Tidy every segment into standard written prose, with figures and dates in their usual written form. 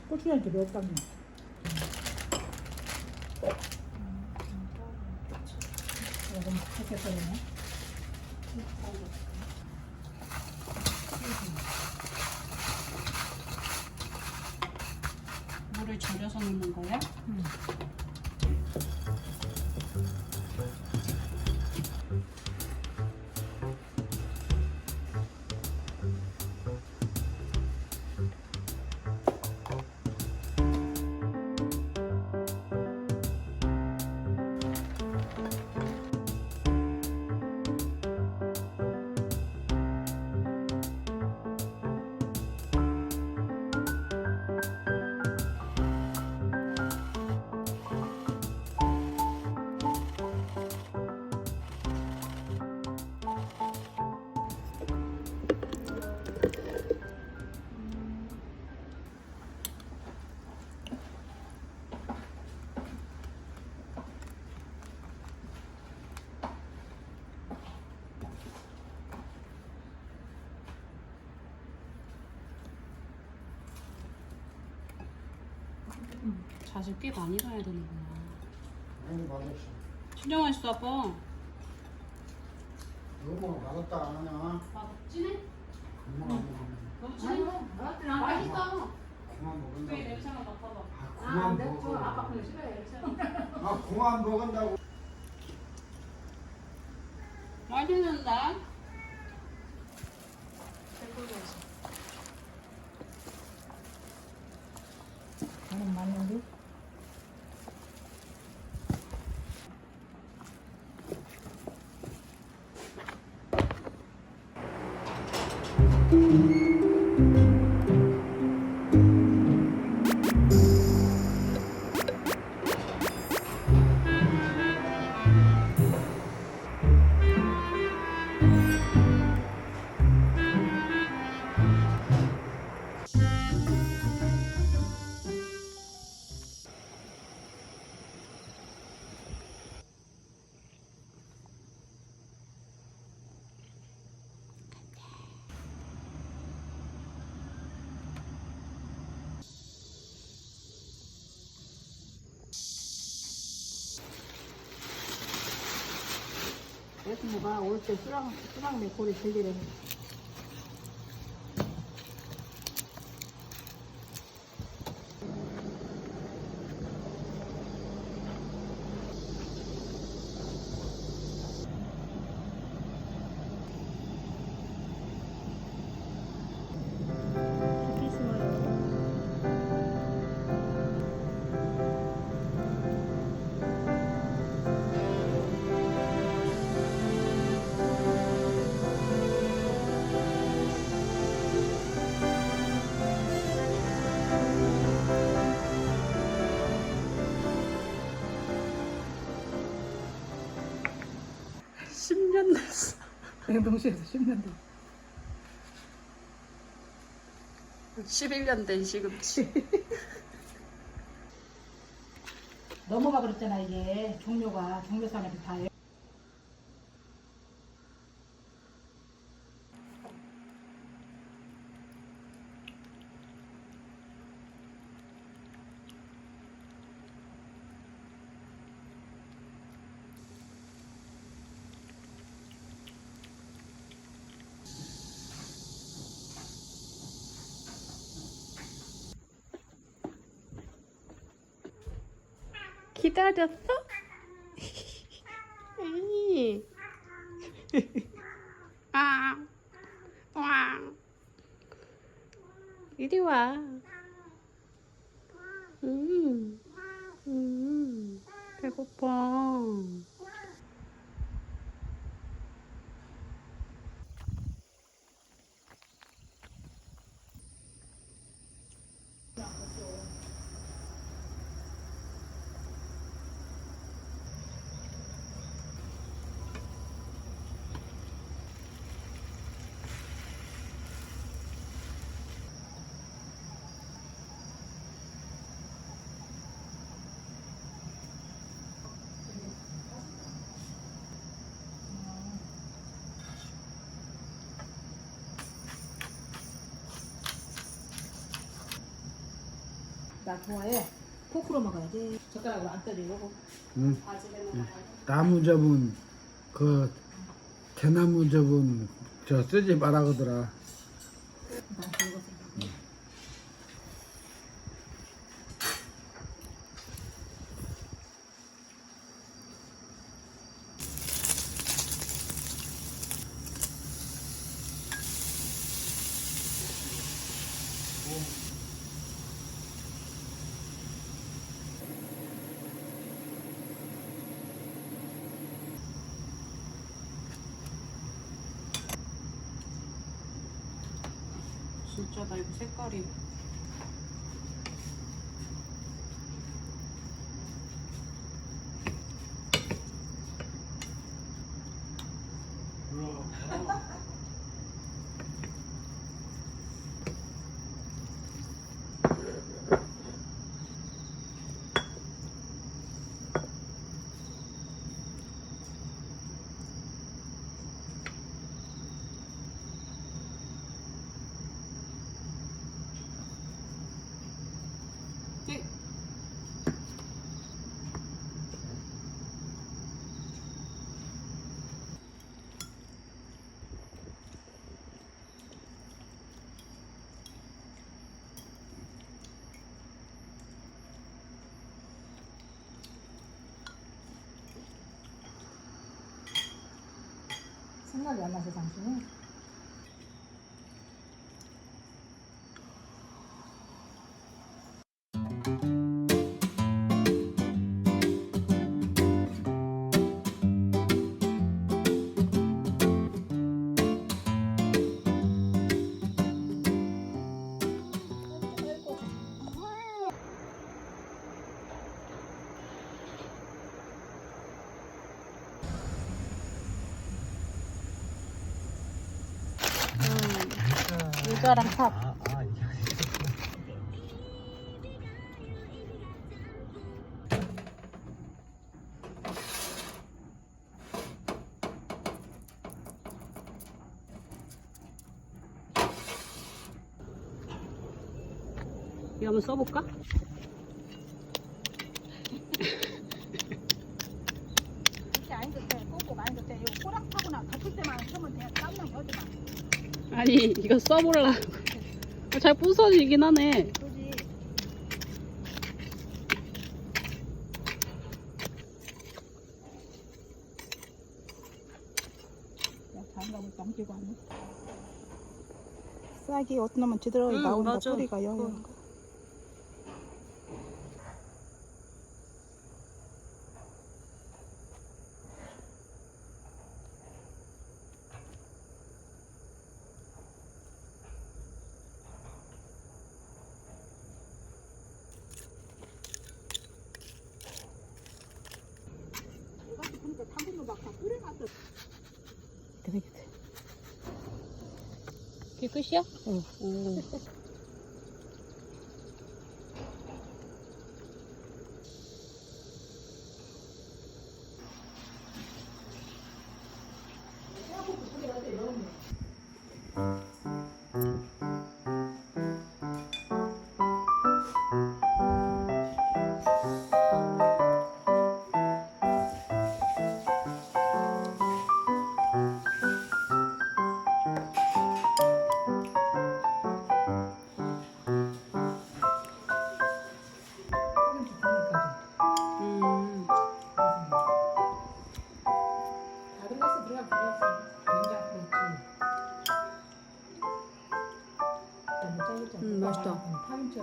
고추장 집에 없다며. 조금 섞였거든요. 물을 절여서 넣는 거야? 잣을 꽤 많이 넣어야 되는구나. 많이 받았어. 진짜 맛있어, 아빠. 여보 받았다 안 하냐? 맛없지네? 금방 안 너무 진해? 맛있어. 그만 먹는다고. 왜 냄새가 맡아봐. 그만 먹어. 아빠 그거 싫어해, 냄새가. 그만 먹은다고. 맛있는데? 나는 맞는데. 여자친구가 올 때 수랑 내 고리 들리래. 10년 됐어. 냉동실에서 10년 돼. 11년 된 시금치. 넘어가 그랬잖아 이게 종료산에 다 해. 기다렸어? 에이. 아, 와. 이리 와. 배고파. 나 좋아해. 포크로 먹어야지. 젓가락으로 안 떠지고. 응. 나무 접은 그 대나무 접은 저 쓰지 마라 그러더라. 난 그거 진짜 나 이거 색깔이. 생각이 안 나서 당신은. 유자랑 탑. 이거 한번 써볼까? 이렇게 아닌 듯해. 꼭꼭 아닌 듯해. 이거 호랑타구나. 덮을 때만 쓰면 돼. 땀나게 하지만. 아니 이거 써볼라. 잘 부서지긴 하네. 그지. 야, 장갑을 넘기고 왔네. 싹이 어떤 놈은 제대로 응, 나온다. 맞아. 뿌리가 여기. 그러니까 당근도 막 다 뿌려놨어. 이게 끝이야? 응. 오. 다른 것은 들어갈 필요 없어. 냉장고 있지. 맛있다. 파인트.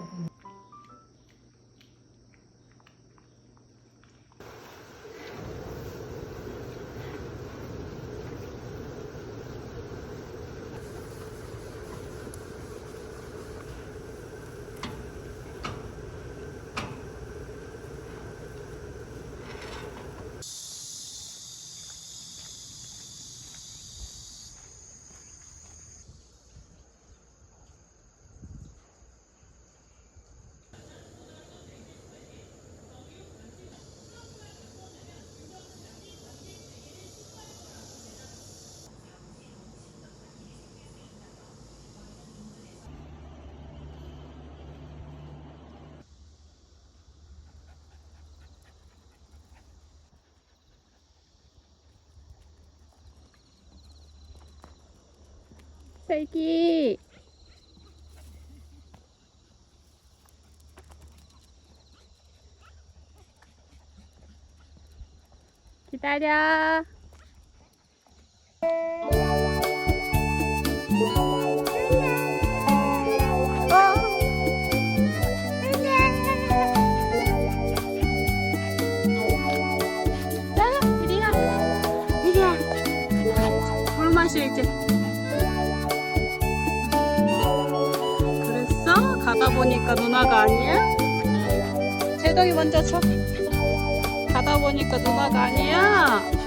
딸기. 기다려. 물 마셔 이제. 그랬어? 가다 보니까 누나가 아니야? 제동이 먼저 쳐. 가다 보니까 누나가 아니야?